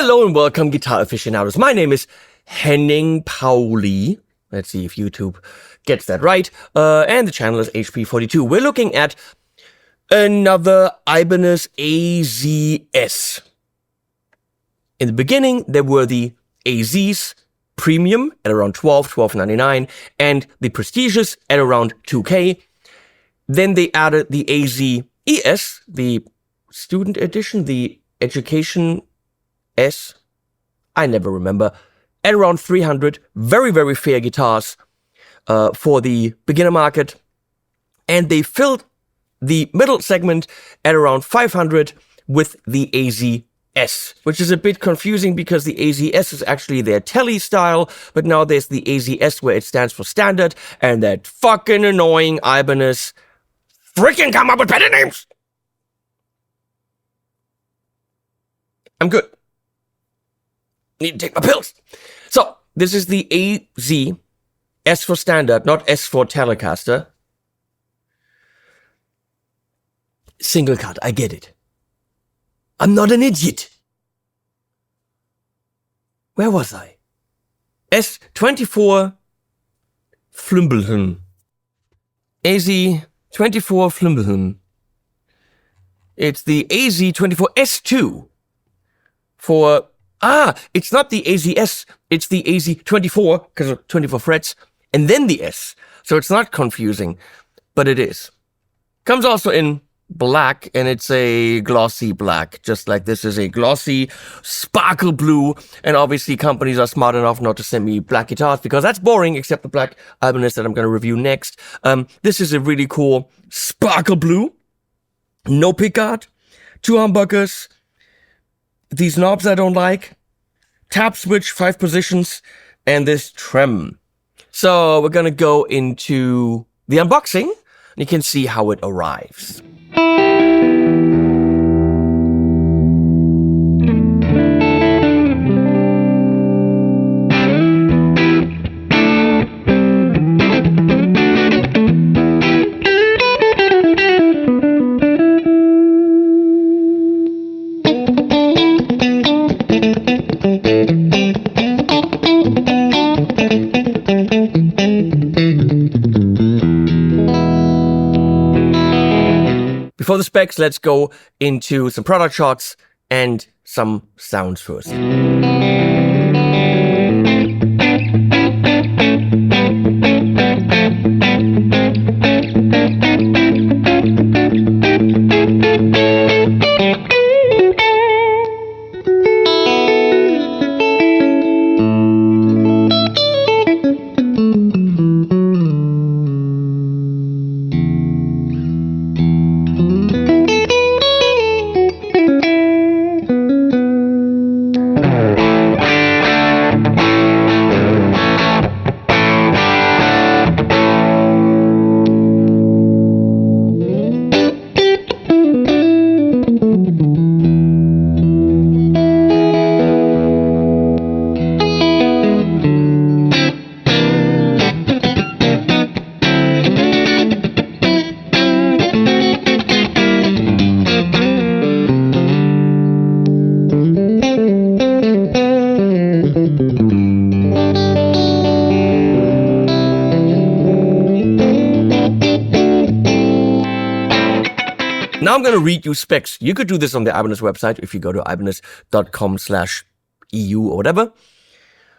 Hello and welcome, guitar aficionados. My name is Henning Pauli. Let's see if YouTube gets that right. And the channel is HP42. We're looking at another Ibanez AZS. In the beginning, there were the AZs Premium at around $12.99, and the Prestigious at around $2K. Then they added the AZ-ES, the Student Edition, the Education S, I never remember, at around 300. Very, very fair guitars for the beginner market. And they filled the middle segment at around 500 with the AZ-S, which is a bit confusing because the AZ-S is actually their Tele style, but now there's the AZ-S where it stands for standard, and that fucking annoying Ibanez freaking come up with better names. I'm good. Need to take my pills. So, this is the AZ, S for standard, not S for Telecaster. Single cut, I get it. I'm not an idiot. Where was I? S24 Flimbelhun. AZ24 Flimbelhun. It's the AZ24S2 for... it's not the AZ-S, it's the AZ24, because of 24 frets, and then the S. So it's not confusing, but it is. Comes also in black, and it's a glossy black, just like this is a glossy sparkle blue, and obviously companies are smart enough not to send me black guitars, because that's boring, except the black Ibanez that I'm going to review next. This is a really cool sparkle blue, no pickguard, 2 humbuckers, these knobs I don't like, tap switch, 5 positions, and this trem. So we're gonna go into the unboxing, and you can see how it arrives. Before the specs, let's go into some product shots and some sounds first. Now I'm going to read you specs. You could do this on the Ibanez website if you go to ibanez.com/EU or whatever.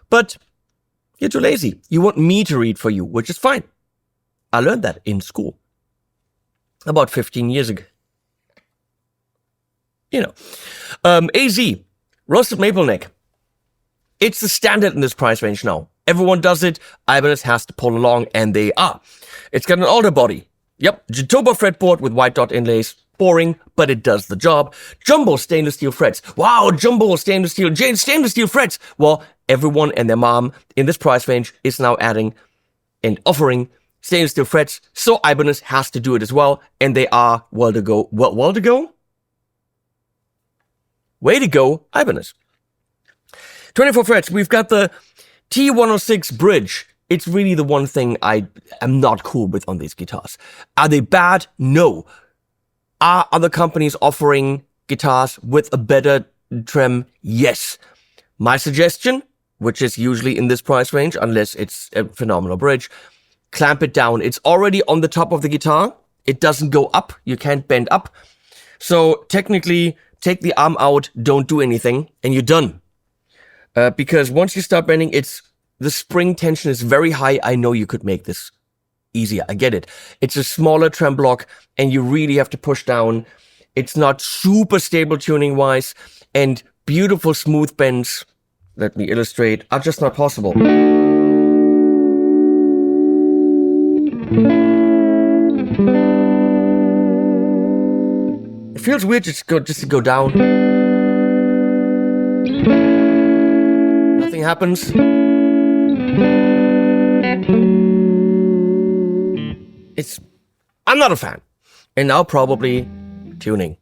But you're too lazy. You want me to read for you, which is fine. I learned that in school about 15 years ago. You know. AZ, roasted maple neck. It's the standard in this price range now. Everyone does it. Ibanez has to pull along, and they are. It's got an alder body. Yep, Jatoba fretboard with white dot inlays. Boring, but it does the job. Jumbo stainless steel frets. Wow, jumbo stainless steel frets. Well, everyone and their mom in this price range is now adding and offering stainless steel frets, so Ibanez has to do it as well, and they are well to go. Well to go? Way to go, Ibanez. 24 frets. We've got the T106 bridge. It's really the one thing I am not cool with on these guitars. Are they bad? No. Are other companies offering guitars with a better trem? Yes. My suggestion, which is usually in this price range, unless it's a phenomenal bridge, clamp it down. It's already on the top of the guitar. It doesn't go up. You can't bend up. So technically, take the arm out, don't do anything, and you're done. Because once you start bending, the spring tension is very high. I know you could make this easier. I get it. It's a smaller trem block, and you really have to push down. It's not super stable tuning-wise, and beautiful smooth bends, let me illustrate, are just not possible. It feels weird just to go down. Nothing happens. I'm not a fan. And now probably tuning.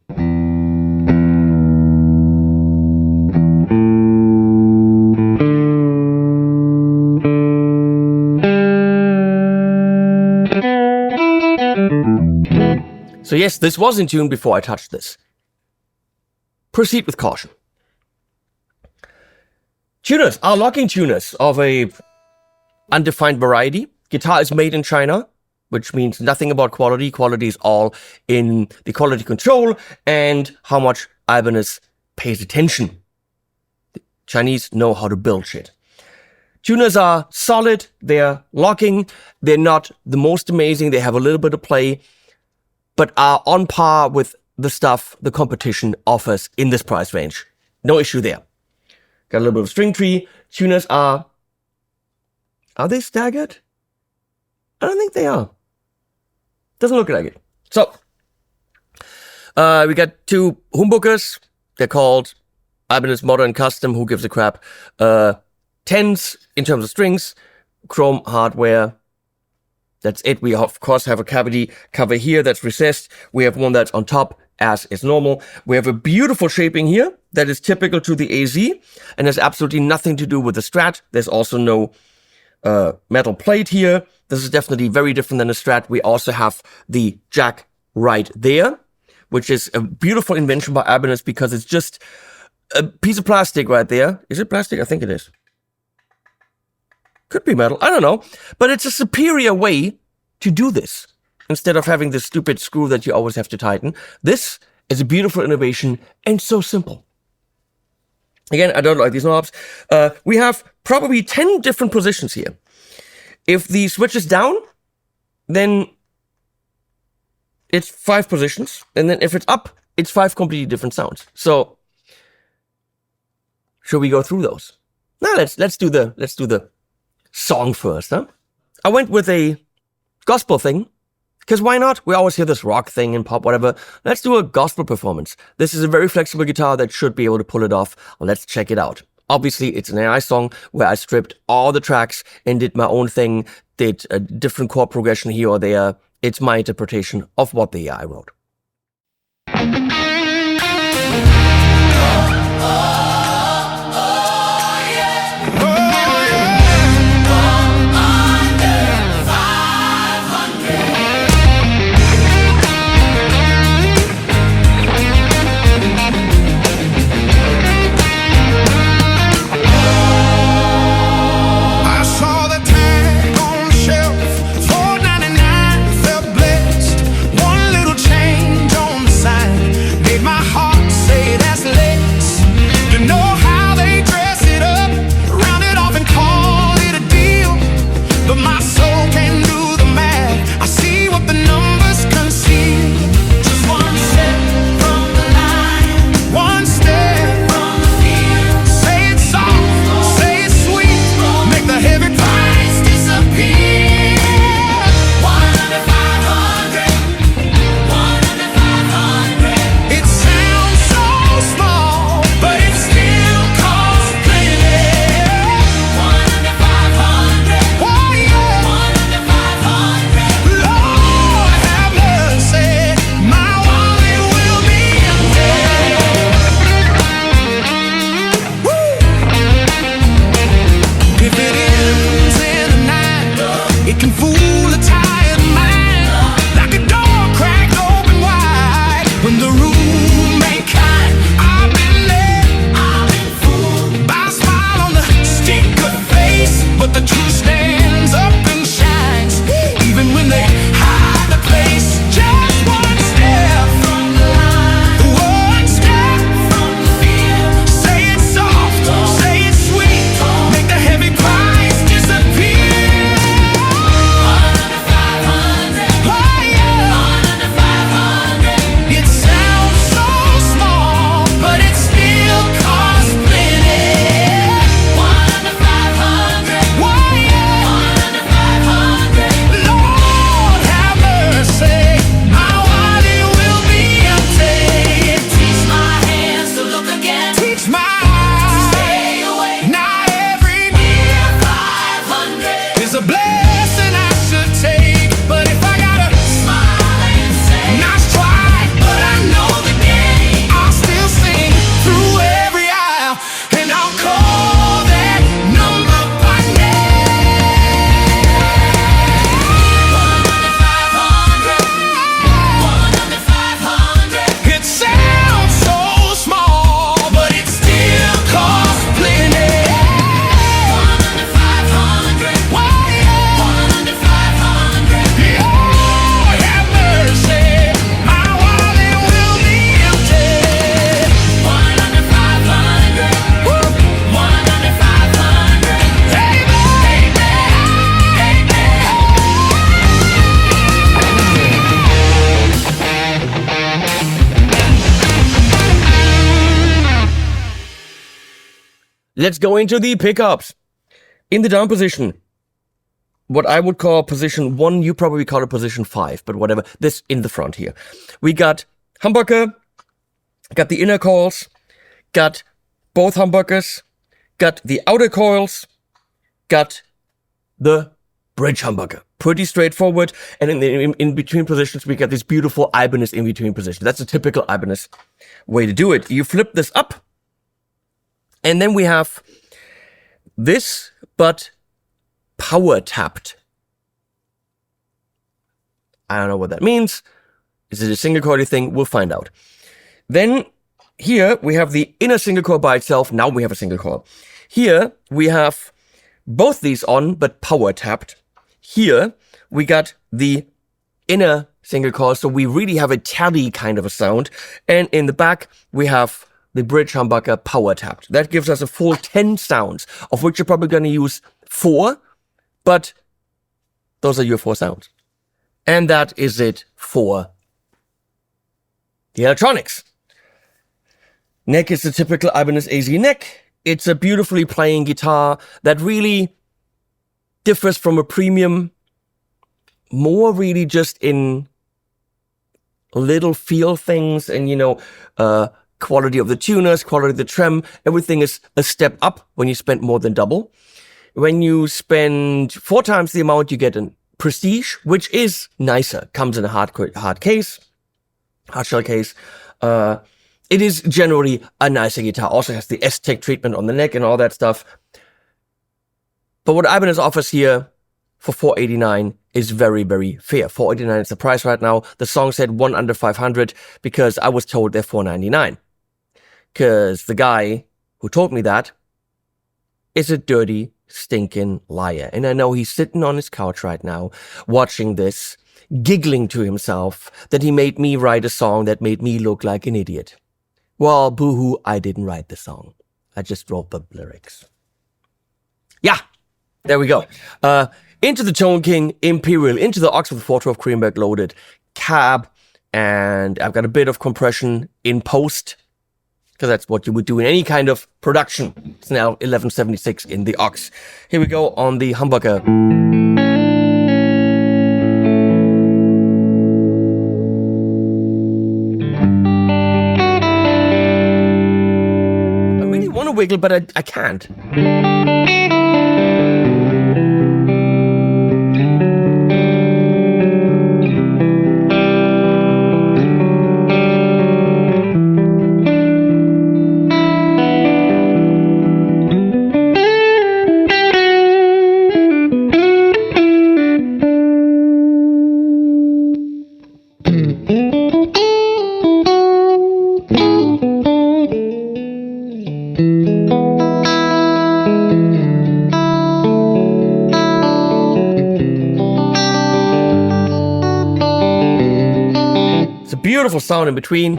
So yes, this was in tune before I touched this. Proceed with caution. Tuners are locking tuners of a undefined variety. Guitar is made in China, which means nothing about quality. Quality is all in the quality control and how much Ibanez pays attention. The Chinese know how to build shit. Tuners are solid, they're locking, they're not the most amazing, they have a little bit of play, but are on par with the stuff the competition offers in this price range. No issue there. Got a little bit of string tree. Tuners are they staggered? I don't think they are. Doesn't look like it. So, we got two humbuckers. They're called Ibanez Modern Custom. Who gives a crap? 10s in terms of strings, chrome hardware. That's it. We of course have a cavity cover here that's recessed. We have one that's on top, as is normal. We have a beautiful shaping here that is typical to the AZ and has absolutely nothing to do with the Strat. There's also no metal plate here. This is definitely very different than a Strat. We also have the jack right there, which is a beautiful invention by Ibanez because it's just a piece of plastic right there. Is it plastic? I think it is. Could be metal. I don't know. But it's a superior way to do this. Instead of having this stupid screw that you always have to tighten. This is a beautiful innovation and so simple. Again, I don't like these knobs. We have probably 10 different positions here. If the switch is down, then it's 5 positions. And then if it's up, it's 5 completely different sounds. So, should we go through those? Now let's do the song first, huh? I went with a gospel thing, because why not? We always hear this rock thing and pop, whatever. Let's do a gospel performance. This is a very flexible guitar that should be able to pull it off. Let's check it out. Obviously, it's an AI song where I stripped all the tracks and did my own thing, did a different chord progression here or there. It's my interpretation of what the AI wrote. Change Let's go into the pickups. In the down position, what I would call position 1, you probably call it position 5, but whatever. This in the front here. We got humbucker, got the inner coils, got both humbuckers, got the outer coils, got the bridge humbucker. Pretty straightforward. And in between positions, we got this beautiful Ibanez in between position. That's a typical Ibanez way to do it. You flip this up, and then we have this, but power tapped. I don't know what that means. Is it a single coil thing? We'll find out. Then here we have the inner single coil by itself. Now we have a single coil. Here we have both these on, but power tapped. Here we got the inner single coil, so we really have a tally kind of a sound. And in the back we have the bridge humbucker power tapped. That gives us a full 10 sounds, of which you're probably going to use 4, but those are your 4 sounds. And that is it for the electronics. Neck is the typical Ibanez AZ neck. It's a beautifully playing guitar that really differs from a premium, more really just in little feel things and, quality of the tuners, quality of the trem. Everything is a step up when you spend more than double. When you spend 4 times the amount, you get a Prestige, which is nicer. Comes in a hard case, hard shell case. It is generally a nicer guitar. Also has the S-Tech treatment on the neck and all that stuff. But what Ibanez offers here for $489 is very, very fair. $489 is the price right now. The song said 1 under 500 because I was told they're $499. Because the guy who told me that is a dirty, stinking liar. And I know he's sitting on his couch right now, watching this, giggling to himself that he made me write a song that made me look like an idiot. Well, boo-hoo, I didn't write the song. I just wrote the lyrics. Yeah, there we go. Into the Tone King Imperial, into the Oxford 412 Greenberg loaded cab, and I've got a bit of compression in post, because that's what you would do in any kind of production. It's now 1176 in the aux. Here we go on the humbucker. I really want to wiggle, but I can't. Beautiful sound in between.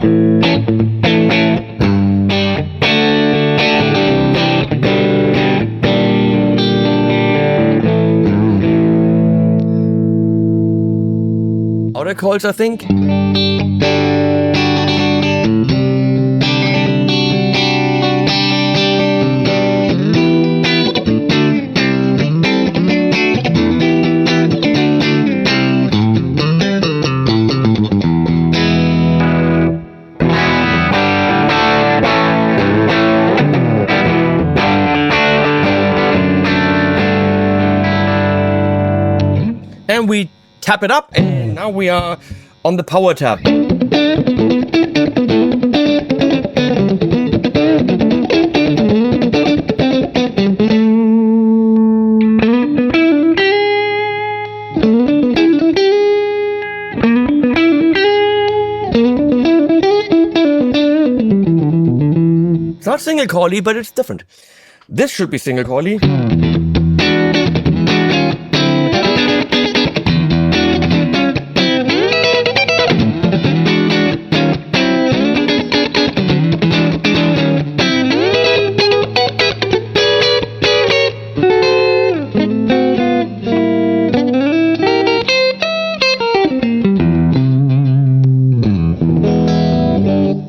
Outer coils, I think. And we tap it up, and now we are on the power tap. It's not single coily, but it's different. This should be single coily.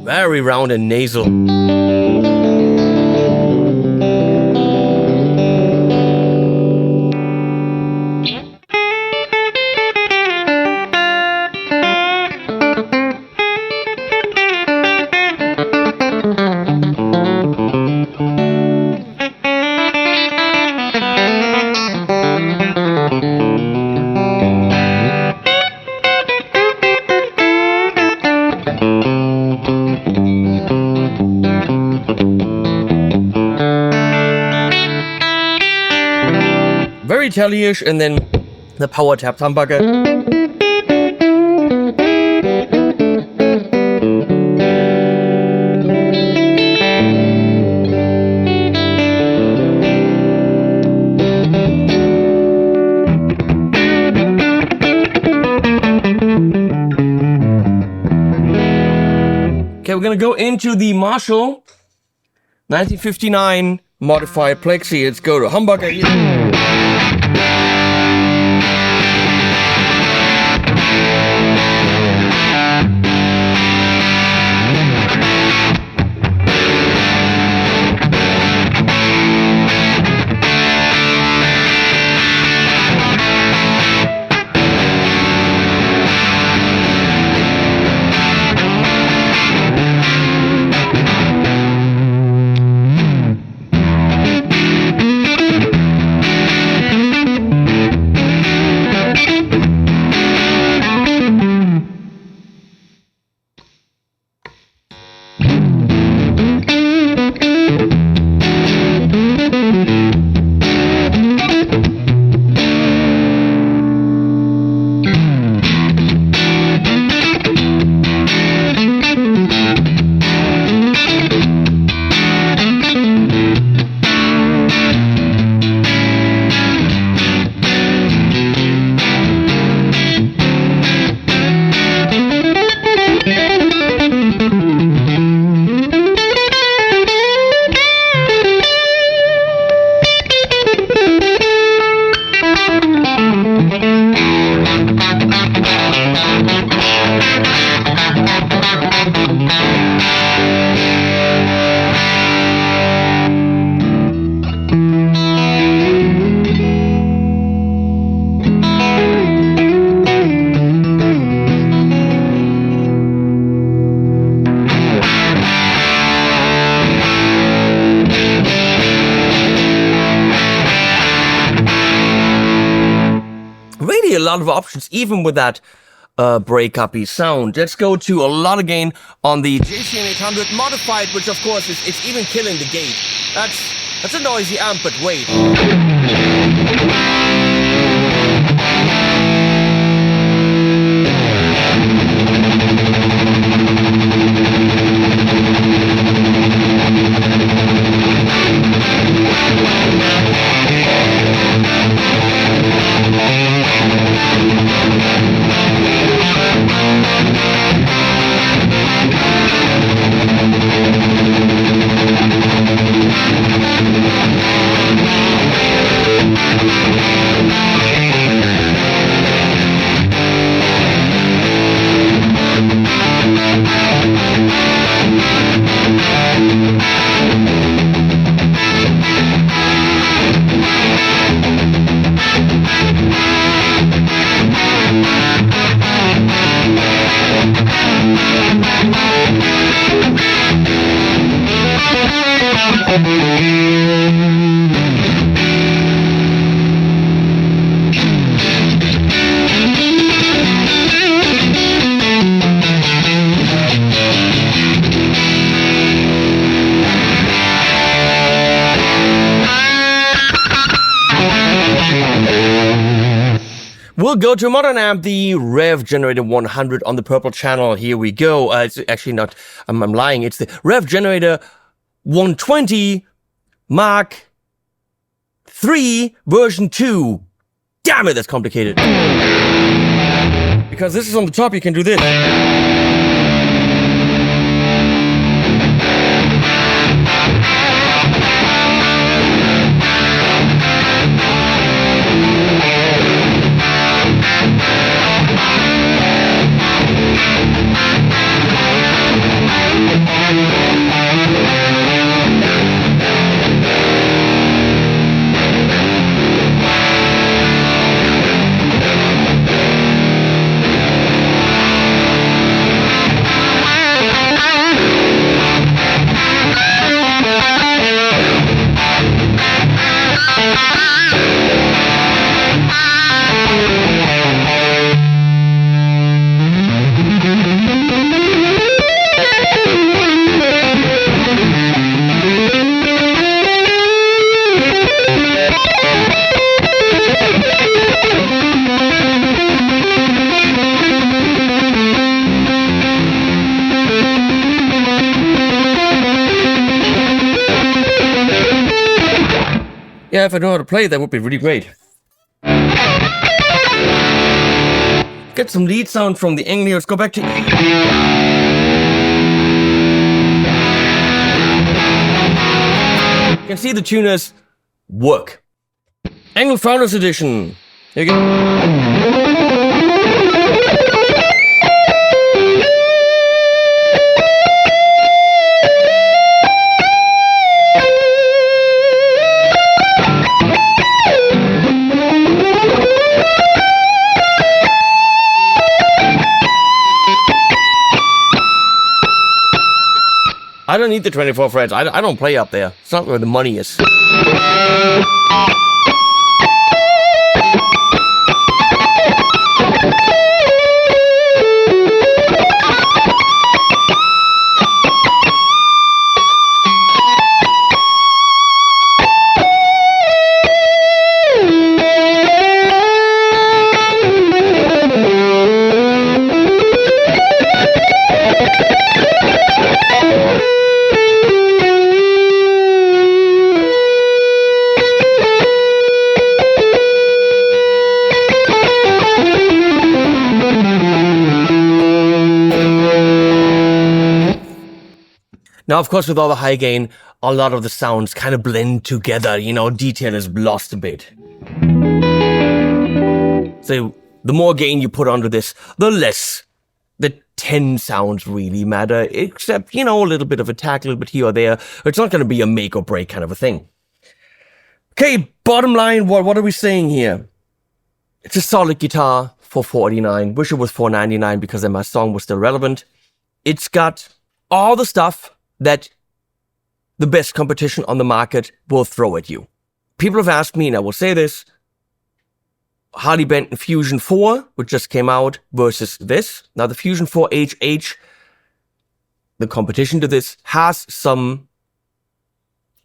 Very round and nasal. Very Italian-ish, and then the power tap humbucker. Okay, we're gonna go into the Marshall 1959 modified Plexi. Let's go to humbucker here. A lot of options, even with that break-uppy sound. Let's go to a lot of gain on the JCM 800 modified, which of course it's even killing the gate. That's a noisy amp, but wait. We'll go to a modern amp, the Rev Generator 100 on the purple channel. Here we go. It's actually not, I'm lying. It's the Rev Generator 120 Mark 3 version 2. Damn it, that's complicated. Because this is on the top, you can do this. Yeah, if I know how to play, that would be really great. Get some lead sound from the angle here. Let's go back to E. You can see the tuners work. Angle Founders Edition. Here you go. I don't need the 24 frets. I don't play up there. It's not where the money is. Now, of course, with all the high gain, a lot of the sounds kind of blend together, you know, detail is lost a bit. So the more gain you put onto this, the less the 10 sounds really matter, except, you know, a little bit of attack, a little bit here or there. It's not going to be a make or break kind of a thing. Okay, bottom line, what are we saying here? It's a solid guitar for $489. Wish it was $499 because then my song was still relevant. It's got all the stuff that the best competition on the market will throw at you. People have asked me, and I will say this, Harley Benton Fusion 4, which just came out, versus this. Now the Fusion 4 HH, the competition to this, has some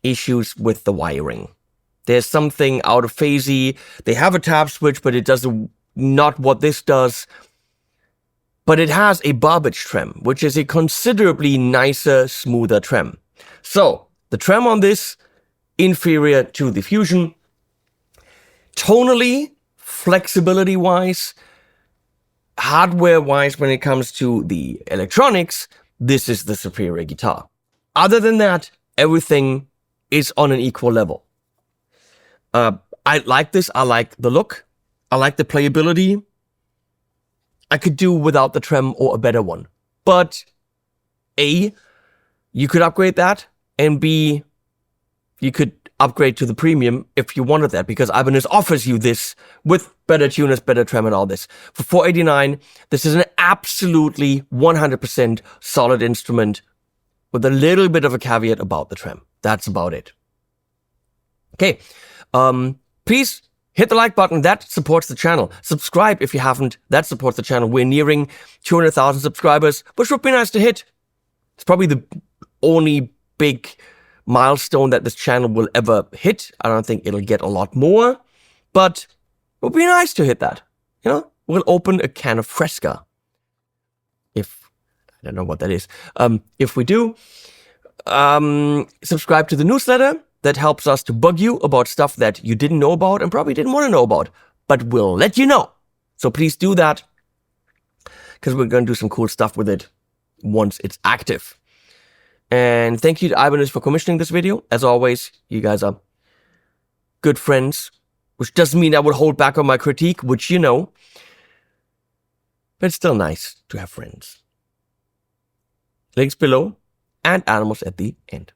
issues with the wiring. There's something out of phasey. They have a tap switch, but it does not what this does. But it has a barbage trem, which is a considerably nicer, smoother trem. So, the trem on this, inferior to the Fusion. Tonally, flexibility-wise, hardware-wise, when it comes to the electronics, this is the superior guitar. Other than that, everything is on an equal level. I like this. I like the look. I like the playability. I could do without the trem or a better one. But A, you could upgrade that, and B, you could upgrade to the premium if you wanted that, because Ibanez offers you this with better tuners, better trem and all this. For $489, this is an absolutely 100% solid instrument with a little bit of a caveat about the trem. That's about it. Okay, please hit the like button. That supports the channel. Subscribe if you haven't. That supports the channel. We're nearing 200,000 subscribers, which would be nice to hit. It's probably the only big milestone that this channel will ever hit. I don't think it'll get a lot more, but it would be nice to hit that. You know, we'll open a can of Fresca. If, I don't know what that is. If we do, subscribe to the newsletter. That helps us to bug you about stuff that you didn't know about and probably didn't want to know about, but we'll let you know. So please do that, because we're going to do some cool stuff with it once it's active. And thank you to Ibanez for commissioning this video. As always, you guys are good friends, which doesn't mean I would hold back on my critique, which you know, but it's still nice to have friends. Links below and animals at the end.